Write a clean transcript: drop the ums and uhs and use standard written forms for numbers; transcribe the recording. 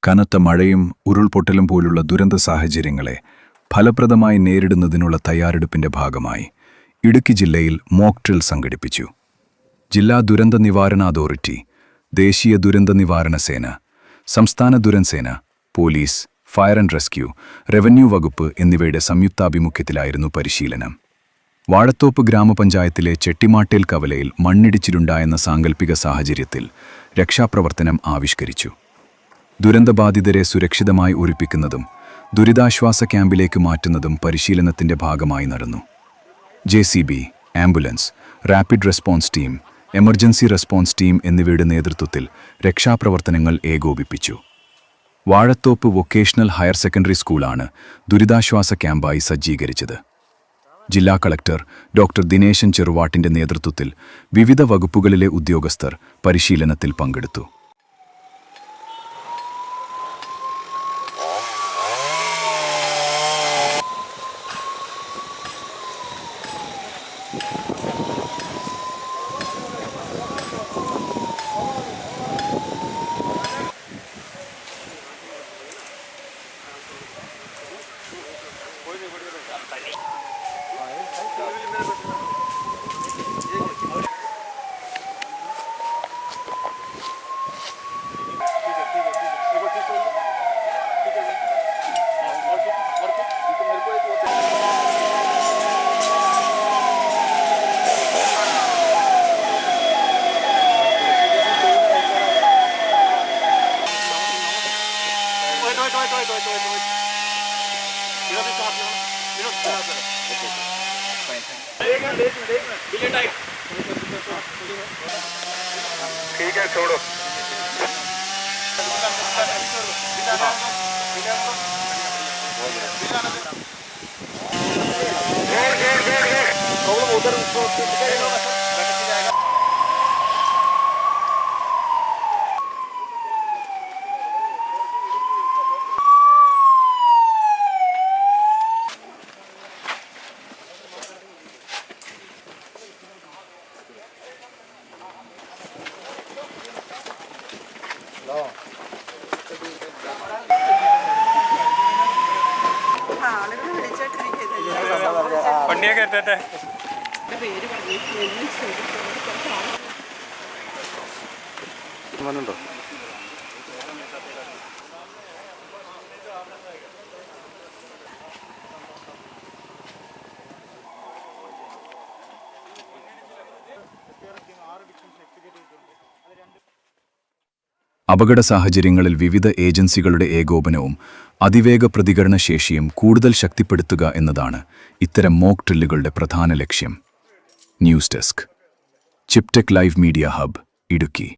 കനത്ത മഴയും ഉരുൾപൊട്ടലും പോലുള്ള ദുരന്ത സാഹചര്യങ്ങളെ ഫലപ്രദമായി നേരിടുന്നതിനുള്ള തയ്യാറെടുപ്പിന്റെ ഭാഗമായി ഇടുക്കി ജില്ലയിൽ മോക്ക് ഡ്രിൽ സംഘടിപ്പിച്ചു. ജില്ലാ ദുരന്ത നിവാരണ അതോറിറ്റി, ദേശീയ ദുരന്ത നിവാരണ സേന, സംസ്ഥാന ദുരന്ത സേന, police, fire and rescue, revenue വകുപ്പ് എന്നിവയുടെ സംയുക്താഭിമുഖ്യത്തിലായിരുന്നു പരിശീലനം. വാഴത്തോപ്പ് ഗ്രാമപഞ്ചായത്തിലെ ചെട്ടിമാട്ടേൽ കവലയിൽ മണ്ണിടിച്ചിലുണ്ടായെന്ന സാങ്കല്പിക സാഹചര്യത്തിൽ രക്ഷാപ്രവർത്തനം ആവിഷ്കരിച്ചു. ദുരന്തബാധിതരെ സുരക്ഷിതമായി ഒഴിപ്പിക്കുന്നതും ദുരിതാശ്വാസ ക്യാമ്പിലേക്ക് മാറ്റുന്നതും പരിശീലനത്തിന്റെ ഭാഗമായി നടന്നു. JCB, ambulance, rapid response team, emergency response team എന്നിവയുടെ നേതൃത്വത്തിൽ രക്ഷാപ്രവർത്തനങ്ങൾ ഏകോപിപ്പിച്ചു. വാഴത്തോപ്പ് വൊക്കേഷണൽ ഹയർ സെക്കൻഡറി സ്കൂളാണ് ദുരിതാശ്വാസ ക്യാമ്പായി സജ്ജീകരിച്ചത്. ജില്ലാ കളക്ടർ ഡോക്ടർ ദിനേശൻ ചെറുവാട്ടിന്റെ നേതൃത്വത്തിൽ വിവിധ വകുപ്പുകളിലെ ഉദ്യോഗസ്ഥർ പരിശീലനത്തിൽ പങ്കെടുത്തു. ठीक है छोड़ो उधर पन्निया कहते थे അപകട സാഹചര്യങ്ങളിൽ വിവിധ ഏജൻസികളുടെ ഏകോപനവും അതിവേഗ പ്രതികരണ ശേഷിയും കൂടുതൽ ശക്തിപ്പെടുത്തുക എന്നതാണ് ഇത്തരം മോക്ക് ഡ്രില്ലുകളുടെ പ്രധാന ലക്ഷ്യം. News desk, chiptech live media hub, Idukki.